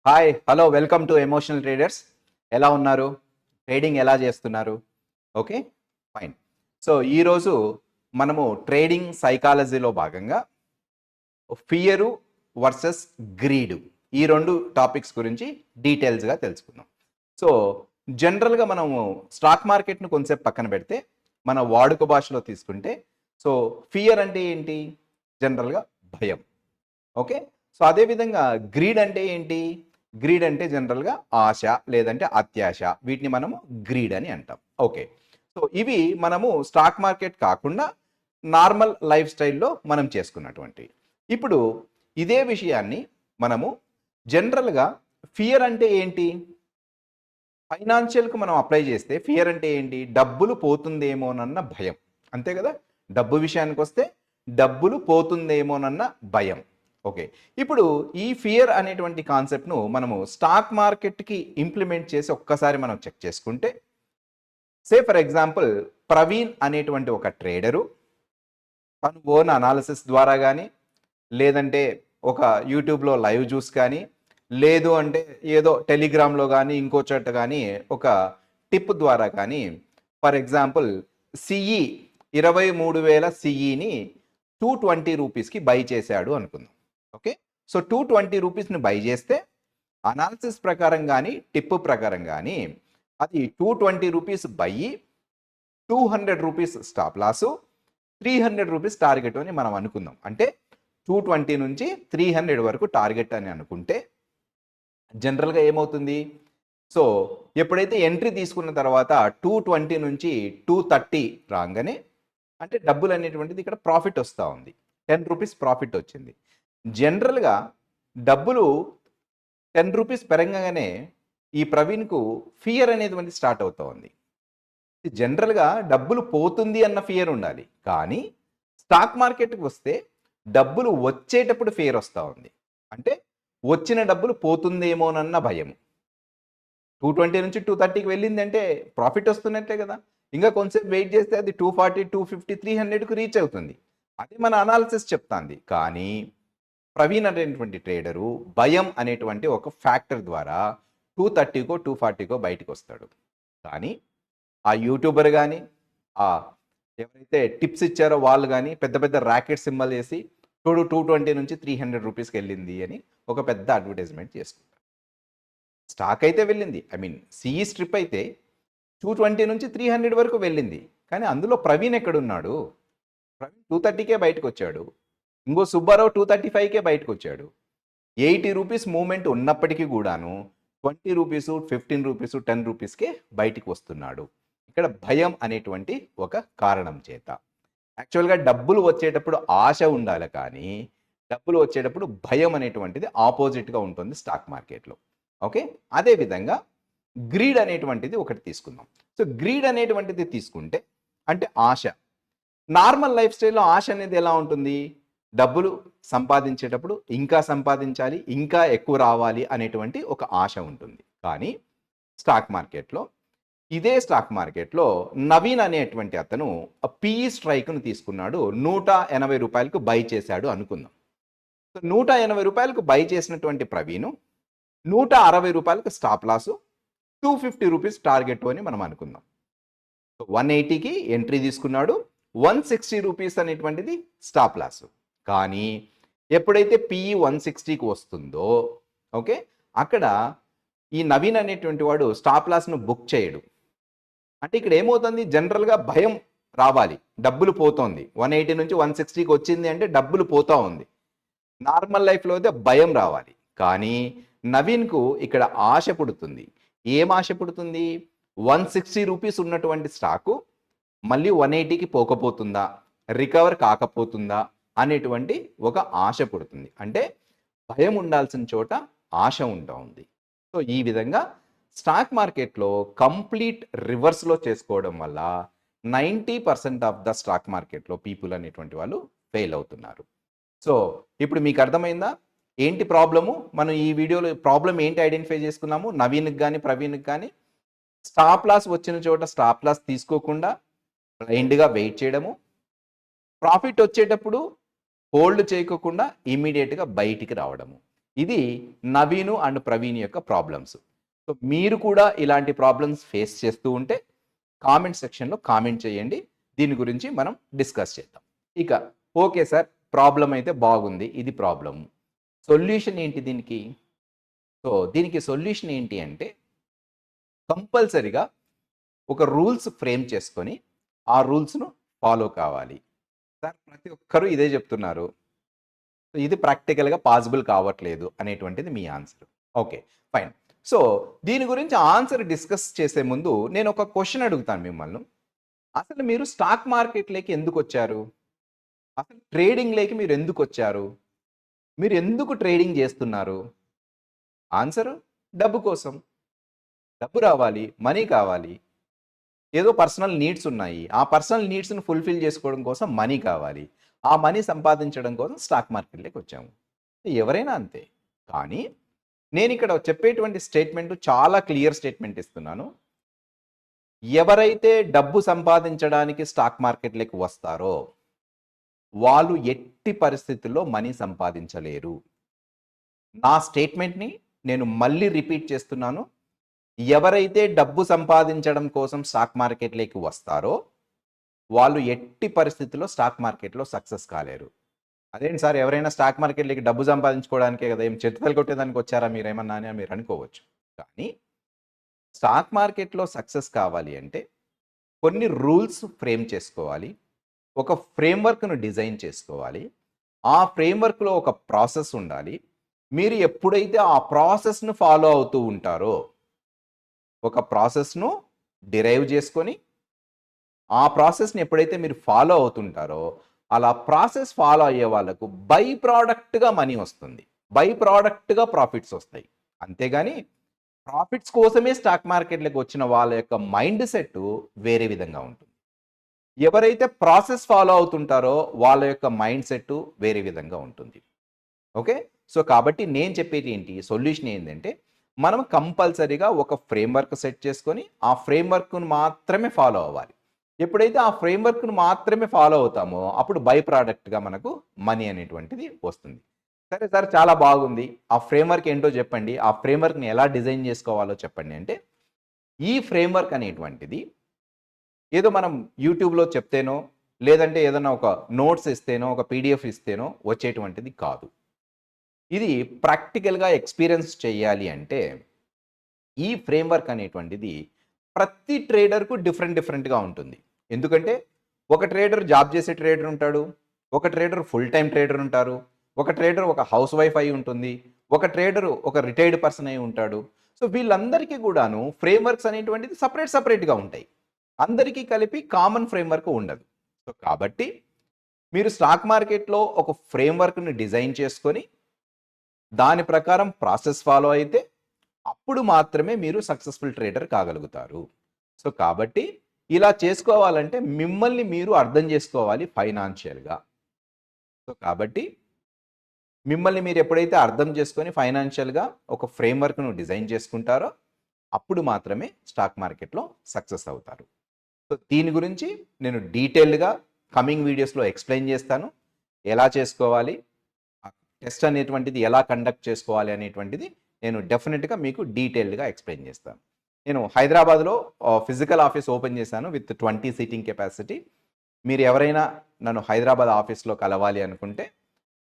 Hi hello welcome to emotional traders. ఎలా ఉన్నారు? Trading ఎలా చేస్తున్నారు? Okay, fine. సో ఈరోజు మనము ట్రేడింగ్ సైకాలజీలో భాగంగా ఫియరు వర్సెస్ గ్రీడు ఈ రెండు టాపిక్స్ గురించి డీటెయిల్స్గా తెలుసుకుందాం. సో జనరల్గా మనము స్టాక్ మార్కెట్ను కొంచెంసేపు పక్కన పెడితే మన వాడుక భాషలో తీసుకుంటే సో ఫియర్ అంటే ఏంటి? జనరల్గా భయం. ఓకే, సో అదేవిధంగా గ్రీడ్ అంటే ఏంటి? గ్రీడ్ అంటే జనరల్గా ఆశ లేదంటే అత్యాశ, వీటిని మనము గ్రీడ్ అని అంటాం. ఓకే, సో ఇవి మనము స్టాక్ మార్కెట్ కాకుండా నార్మల్ లైఫ్ స్టైల్లో మనం చేసుకున్నటువంటివి. ఇప్పుడు ఇదే విషయాన్ని మనము జనరల్గా ఫియర్ అంటే ఏంటి? ఫైనాన్షియల్కి మనం అప్లై చేస్తే ఫియర్ అంటే ఏంటి? డబ్బులు పోతుందేమోనన్న భయం, అంతే కదా? డబ్బు విషయానికి వస్తే డబ్బులు పోతుందేమోనన్న భయం. ఓకే, ఇప్పుడు ఈ ఫియర్ అనేటువంటి కాన్సెప్ట్ను మనము స్టాక్ మార్కెట్కి ఇంప్లిమెంట్ చేసి ఒక్కసారి మనం చెక్ చేసుకుంటే, సే ఫర్ ఎగ్జాంపుల్ ప్రవీణ్ అనేటువంటి ఒక ట్రేడరు తను ఓన్ అనాలిసిస్ ద్వారా కానీ లేదంటే ఒక యూట్యూబ్లో లైవ్ చూసి కానీ లేదు అంటే ఏదో టెలిగ్రామ్లో కానీ ఇంకో చోట కానీ ఒక టిప్ ద్వారా కానీ ఫర్ ఎగ్జాంపుల్ సిఈ 23,000 సిఈని 220 రూపీస్కి బై చేశాడు అనుకుందాం. ఓకే, సో 220 రూపీస్ని బై చేస్తే అనాలిసిస్ ప్రకారం కానీ టిప్ ప్రకారం కానీ అది 220 rupees by, 200 rupees stop loss, 300 rupees target అని మనం అనుకుందాం. అంటే 220 నుంచి 300 వరకు టార్గెట్ అని అనుకుంటే జనరల్గా ఏమవుతుంది? సో ఎప్పుడైతే ఎంట్రీ తీసుకున్న తర్వాత 220 నుంచి 230 రాగానే అంటే డబ్బులు అనేటువంటిది ఇక్కడ ప్రాఫిట్ వస్తూ ఉంది. 10 రూపీస్ ప్రాఫిట్ వచ్చింది. జనరల్గా డబ్బులు 10 రూపీస్ పెరగగానే ఈ ప్రవీణ్కు ఫియర్ అనేటువంటి స్టార్ట్ అవుతూ ఉంది. జనరల్గా డబ్బులు పోతుంది అన్న ఫియర్ ఉండాలి, కానీ స్టాక్ మార్కెట్కి వస్తే డబ్బులు వచ్చేటప్పుడు ఫియర్ వస్తూ ఉంది. అంటే వచ్చిన డబ్బులు పోతుందేమోనన్న భయం. 220 నుంచి 230కి వెళ్ళింది అంటే ప్రాఫిట్ వస్తున్నట్లే కదా. ఇంకా కొంచెం వెయిట్ చేస్తే అది 240, 250, 300కు రీచ్ అవుతుంది. అది మన అనాలిసిస్ చెప్తాంది. కానీ ప్రవీణ్ అనేటువంటి ట్రేడరు భయం అనేటువంటి ఒక ఫ్యాక్టర్ ద్వారా 230కో 240కో బయటకు వస్తాడు. కానీ ఆ యూట్యూబర్ కానీ ఆ ఎవరైతే టిప్స్ ఇచ్చారో వాళ్ళు కానీ పెద్ద పెద్ద ర్యాకెట్ సింబల్ వేసి 220 నుంచి 300 రూపీస్కి వెళ్ళింది అని ఒక పెద్ద అడ్వర్టైజ్మెంట్ చేసుకుంటారు. స్టాక్ అయితే వెళ్ళింది, ఐ మీన్ సిఈ స్ట్రిప్ అయితే 220 నుంచి 300 వరకు వెళ్ళింది. కానీ అందులో ప్రవీణ్ ఎక్కడున్నాడు? ప్రవీణ్ 230కే బయటకు వచ్చాడు. ఇంకో సుబ్బారావు 235కే బయటకు వచ్చాడు. 80 రూపీస్ మూమెంట్ ఉన్నప్పటికీ కూడాను 20 రూపీసు, 15 రూపీసు, 10 రూపీస్కే బయటికి వస్తున్నాడు. ఇక్కడ భయం అనేటువంటి ఒక కారణం చేత. యాక్చువల్గా డబ్బులు వచ్చేటప్పుడు ఆశ ఉండాలి, కానీ డబ్బులు వచ్చేటప్పుడు భయం అనేటువంటిది ఆపోజిట్గా ఉంటుంది స్టాక్ మార్కెట్లో. ఓకే, అదేవిధంగా గ్రీడ్ అనేటువంటిది ఒకటి తీసుకుందాం. సో గ్రీడ్ అనేటువంటిది తీసుకుంటే అంటే ఆశ. నార్మల్ లైఫ్ స్టైల్లో ఆశ అనేది ఎలా ఉంటుంది? డబ్బులు సంపాదించేటప్పుడు ఇంకా సంపాదించాలి, ఇంకా ఎక్కువ రావాలి అనేటువంటి ఒక ఆశ ఉంటుంది. కానీ స్టాక్ మార్కెట్లో ఇదే స్టాక్ మార్కెట్లో నవీన్ అనేటువంటి అతను పిఈ స్ట్రైక్ను తీసుకున్నాడు, 180 రూపాయలకు బై చేశాడు అనుకుందాం. సో 180 రూపాయలకు బై చేసినటువంటి ప్రవీణ్ 160 రూపాయలకు స్టాప్ లాసు, 250 రూపీస్ టార్గెట్ అని మనం అనుకుందాం. సో 180కి ఎంట్రీ తీసుకున్నాడు, 160 రూపీస్ అనేటువంటిది స్టాప్ లాసు. కానీ ఎప్పుడైతే పిఈ 160కి వస్తుందో ఓకే, అక్కడ ఈ నవీన్ అనేటువంటి వాడు స్టాప్ లాస్ను బుక్ చేయడు. అంటే ఇక్కడ ఏమవుతుంది? జనరల్గా భయం రావాలి, డబ్బులు పోతోంది. 180 నుంచి 160కి వచ్చింది అంటే డబ్బులు పోతూ ఉంది. నార్మల్ లైఫ్లో అయితే భయం రావాలి, కానీ నవీన్కు ఇక్కడ ఆశ పుడుతుంది. ఏం ఆశ పుడుతుంది? 160 రూపీస్ ఉన్నటువంటి స్టాకు మళ్ళీ 180కి పోకపోతుందా, రికవర్ కాకపోతుందా అనేటువంటి ఒక ఆశ పుడుతుంది. అంటే భయం ఉండాల్సిన చోట ఆశ ఉంటా ఉంది. సో ఈ విధంగా స్టాక్ మార్కెట్లో కంప్లీట్ రివర్స్లో చేసుకోవడం వల్ల 90% ఆఫ్ ద స్టాక్ మార్కెట్లో పీపుల్ అనేటువంటి వాళ్ళు ఫెయిల్ అవుతున్నారు. సో ఇప్పుడు మీకు అర్థమైందా ఏంటి ప్రాబ్లము? మనం ఈ వీడియోలో ప్రాబ్లం ఏంటి ఐడెంటిఫై చేసుకున్నాము? నవీన్కి కానీ ప్రవీణ్కి కానీ స్టాప్ లాస్ వచ్చిన చోట స్టాప్ లాస్ తీసుకోకుండా బ్లైండ్గా వెయిట్ చేయడము, ప్రాఫిట్ వచ్చేటప్పుడు హోల్డ్ చేయకుండా ఇమీడియట్గా బయటికి రావడము. ఇది నవీను అండ్ ప్రవీణ్ యొక్క ప్రాబ్లమ్స్. సో మీరు కూడా ఇలాంటి ప్రాబ్లమ్స్ ఫేస్ చేస్తూ ఉంటే కామెంట్ సెక్షన్లో కామెంట్ చేయండి. దీని గురించి మనం డిస్కస్ చేద్దాం. ఇక ఓకే సార్, ప్రాబ్లం అయితే బాగుంది, ఇది ప్రాబ్లమ్. సొల్యూషన్ ఏంటి దీనికి? సో దీనికి సొల్యూషన్ ఏంటి అంటే కంపల్సరిగా ఒక రూల్స్ ఫ్రేమ్ చేసుకొని ఆ రూల్స్ను ఫాలో కావాలి. సార్ ప్రతి ఒక్కరూ ఇదే చెప్తున్నారు, ఇది ప్రాక్టికల్గా పాసిబుల్ కావట్లేదు అనేటువంటిది మీ ఆన్సర్. Okay, fine. సో దీని గురించి ఆన్సర్ డిస్కస్ చేసే ముందు నేను ఒక క్వశ్చన్ అడుగుతాను మిమ్మల్ని. అసలు మీరు స్టాక్ మార్కెట్లోకి ఎందుకు వచ్చారు? అసలు ట్రేడింగ్లోకి మీరు ఎందుకు వచ్చారు? మీరు ఎందుకు ట్రేడింగ్ చేస్తున్నారు? ఆన్సర్ డబ్బు కోసం. డబ్బు రావాలి, మనీ కావాలి. ఏదో పర్సనల్ నీడ్స్ ఉన్నాయి, ఆ పర్సనల్ నీడ్స్ని ఫుల్ఫిల్ చేసుకోవడం కోసం మనీ కావాలి. ఆ మనీ సంపాదించడం కోసం స్టాక్ మార్కెట్లోకి వచ్చాము. ఎవరైనా అంతే. కానీ నేను ఇక్కడ చెప్పేటువంటి స్టేట్మెంట్ చాలా క్లియర్ స్టేట్మెంట్ ఇస్తున్నాను. ఎవరైతే డబ్బు సంపాదించడానికి స్టాక్ మార్కెట్లోకి వస్తారో వాళ్ళు ఎట్టి పరిస్థితుల్లో మనీ సంపాదించలేరు. నా స్టేట్మెంట్ని నేను మళ్ళీ రిపీట్ చేస్తున్నాను. ఎవరైతే డబ్బు సంపాదించడం కోసం స్టాక్ మార్కెట్లోకి వస్తారో వాళ్ళు ఎట్టి పరిస్థితుల్లో స్టాక్ మార్కెట్లో సక్సెస్ కాలేరు. అదేంటి సార్, ఎవరైనా స్టాక్ మార్కెట్లోకి డబ్బు సంపాదించుకోవడానికే కదా, ఏం చెట్టుతలు కొట్టేదానికి వచ్చారా మీరేమన్నా అని మీరు అనుకోవచ్చు. కానీ స్టాక్ మార్కెట్లో సక్సెస్ కావాలి అంటే కొన్ని రూల్స్ ఫ్రేమ్ చేసుకోవాలి, ఒక ఫ్రేమ్వర్క్ను డిజైన్ చేసుకోవాలి. ఆ ఫ్రేమ్వర్క్లో ఒక ప్రాసెస్ ఉండాలి. మీరు ఎప్పుడైతే ఆ ప్రాసెస్ను ఫాలో అవుతూ ఉంటారో, ఒక ప్రాసెస్ను డిరైవ్ చేసుకొని ఆ ప్రాసెస్ని ఎప్పుడైతే మీరు ఫాలో అవుతుంటారో అలా ప్రాసెస్ ఫాలో అయ్యే వాళ్ళకు బై ప్రోడక్ట్గా మనీ వస్తుంది, బై ప్రోడక్ట్గా ప్రాఫిట్స్ వస్తాయి. అంతేగాని ప్రాఫిట్స్ కోసమే స్టాక్ మార్కెట్లోకి వచ్చిన వాళ్ళ యొక్క మైండ్ సెట్ వేరే విధంగా ఉంటుంది. ఎవరైతే ప్రాసెస్ ఫాలో అవుతుంటారో వాళ్ళ యొక్క మైండ్ సెట్ వేరే విధంగా ఉంటుంది. ఓకే, సో కాబట్టి నేను చెప్పేది ఏంటి, సొల్యూషన్ ఏంటంటే మనం కంపల్సరీగా ఒక ఫ్రేమ్వర్క్ సెట్ చేసుకొని ఆ ఫ్రేమ్వర్క్ను మాత్రమే ఫాలో అవ్వాలి. ఎప్పుడైతే ఆ ఫ్రేమ్వర్క్ను మాత్రమే ఫాలో అవుతామో అప్పుడు బై ప్రోడక్ట్గా మనకు మనీ అనేటువంటిది వస్తుంది. సరే సార్, చాలా బాగుంది, ఆ ఫ్రేమ్వర్క్ ఏంటో చెప్పండి, ఆ ఫ్రేమ్వర్క్ని ఎలా డిజైన్ చేసుకోవాలో చెప్పండి అంటే, ఈ ఫ్రేమ్వర్క్ అనేటువంటిది ఏదో మనం యూట్యూబ్లో చెప్తేనో లేదంటే ఏదైనా ఒక నోట్స్ ఇస్తేనో ఒక పీడిఎఫ్ ఇస్తేనో వచ్చేటువంటిది కాదు. ఇది ప్రాక్టికల్గా ఎక్స్పీరియన్స్ చేయాలి అంటే ఈ ఫ్రేమ్వర్క్ అనేటువంటిది ప్రతి ట్రేడర్కు డిఫరెంట్గా ఉంటుంది. ఎందుకంటే ఒక ట్రేడర్ జాబ్ చేసే ట్రేడర్ ఉంటాడు, ఒక ట్రేడర్ ఫుల్ టైం ట్రేడర్ ఉంటారు, ఒక ట్రేడర్ ఒక హౌస్ వైఫ్ అయి ఉంటుంది, ఒక ట్రేడర్ ఒక రిటైర్డ్ పర్సన్ అయి ఉంటాడు. సో వీళ్ళందరికీ కూడాను ఫ్రేమ్వర్క్స్ అనేటువంటిది సపరేట్గా ఉంటాయి. అందరికీ కలిపి కామన్ ఫ్రేమ్వర్క్ ఉండదు. సో కాబట్టి మీరు స్టాక్ మార్కెట్లో ఒక ఫ్రేమ్వర్క్ని డిజైన్ చేసుకొని దాని ప్రకారం ప్రాసెస్ ఫాలో అయితే అప్పుడు మాత్రమే మీరు సక్సెస్ఫుల్ ట్రేడర్ కాగలుగుతారు. సో కాబట్టి ఇలా చేసుకోవాలంటే మిమ్మల్ని మీరు అర్థం చేసుకోవాలి ఫైనాన్షియల్గా. సో కాబట్టి మిమ్మల్ని మీరు ఎప్పుడైతే అర్థం చేసుకొని ఫైనాన్షియల్గా ఒక ఫ్రేమ్వర్క్ను డిజైన్ చేసుకుంటారో అప్పుడు మాత్రమే స్టాక్ మార్కెట్లో సక్సెస్ అవుతారు. సో దీని గురించి నేను డీటెయిల్డ్గా కమింగ్ వీడియోస్లో ఎక్స్ప్లెయిన్ చేస్తాను. ఎలా చేసుకోవాలి, టెస్ట్ అనేటువంటిది ఎలా కండక్ట్ చేసుకోవాలి అనేటువంటిది నేను డెఫినెట్గా మీకు డీటెయిల్డ్గా ఎక్స్ప్లెయిన్ చేస్తాను. నేను హైదరాబాద్లో ఫిజికల్ ఆఫీస్ ఓపెన్ చేశాను విత్ 20 సీటింగ్ కెపాసిటీ. మీరు ఎవరైనా నన్ను హైదరాబాద్ ఆఫీస్లో కలవాలి అనుకుంటే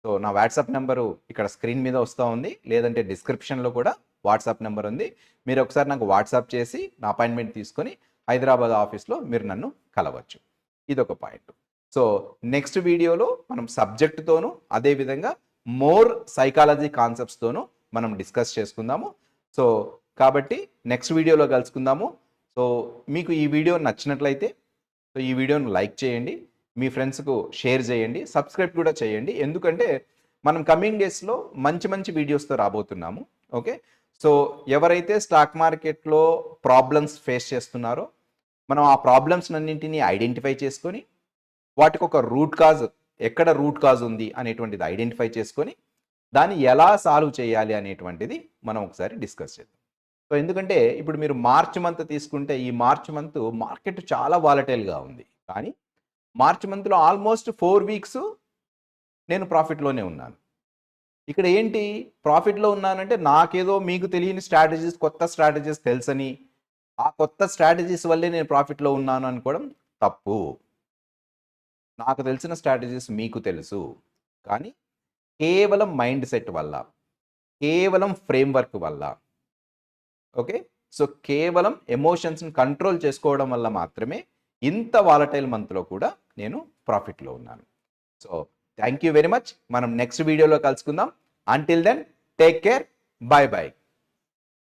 సో నా వాట్సాప్ నెంబరు ఇక్కడ స్క్రీన్ మీద వస్తూ ఉంది, లేదంటే డిస్క్రిప్షన్లో కూడా వాట్సాప్ నెంబర్ ఉంది. మీరు ఒకసారి నాకు వాట్సాప్ చేసి నా అపాయింట్మెంట్ తీసుకొని హైదరాబాద్ ఆఫీస్లో మీరు నన్ను కలవచ్చు. ఇదొక పాయింట్. సో నెక్స్ట్ వీడియోలో మనం సబ్జెక్టుతోనూ అదేవిధంగా మోర్ సైకాలజీ కాన్సెప్ట్స్తోనూ మనం డిస్కస్ చేసుకుందాము. సో కాబట్టి నెక్స్ట్ వీడియోలో కలుసుకుందాము. సో మీకు ఈ వీడియో నచ్చినట్లయితే సో ఈ వీడియోను లైక్ చేయండి, మీ ఫ్రెండ్స్కు షేర్ చేయండి, సబ్స్క్రైబ్ కూడా చేయండి. ఎందుకంటే మనం కమింగ్ డేస్లో మంచి వీడియోస్తో రాబోతున్నాము. ఓకే, సో ఎవరైతే స్టాక్ మార్కెట్లో ప్రాబ్లమ్స్ ఫేస్ చేస్తున్నారో మనం ఆ ప్రాబ్లమ్స్ అన్నింటినీ ఐడెంటిఫై చేసుకొని వాటికి ఒక రూట్ కాజ్, ఎక్కడ రూట్ కాజ్ ఉంది అనేటువంటిది ఐడెంటిఫై చేసుకొని దాన్ని ఎలా సాల్వ్ చేయాలి అనేటువంటిది మనం ఒకసారి డిస్కస్ చేద్దాం. సో ఎందుకంటే ఇప్పుడు మీరు మార్చ్ మంత్ తీసుకుంటే ఈ మార్చ్ మంత్ మార్కెట్ చాలా వాలటైల్గా ఉంది. కానీ మార్చ్ మంత్లో ఆల్మోస్ట్ 4 వీక్స్ నేను ప్రాఫిట్లోనే ఉన్నాను. ఇక్కడ ఏంటి, ప్రాఫిట్లో ఉన్నానంటే నాకేదో మీకు తెలియని స్ట్రాటజీస్, కొత్త స్ట్రాటజీస్ తెలుసని, ఆ కొత్త స్ట్రాటజీస్ వల్లే నేను ప్రాఫిట్లో ఉన్నాను అనుకోవడం తప్పు. నాకు తెలిసిన స్ట్రాటజీస్ మీకు తెలుసు, కానీ కేవలం మైండ్ సెట్ వల్ల, కేవలం ఫ్రేమ్వర్క్ వల్ల, ఓకే, సో కేవలం ఎమోషన్స్ని కంట్రోల్ చేసుకోవడం వల్ల మాత్రమే ఇంత వాలటైల్ మంత్లో కూడా నేను ప్రాఫిట్లో ఉన్నాను. So thank you very much. మనం నెక్స్ట్ వీడియోలో కలుసుకుందాం. Until then take care, bye bye.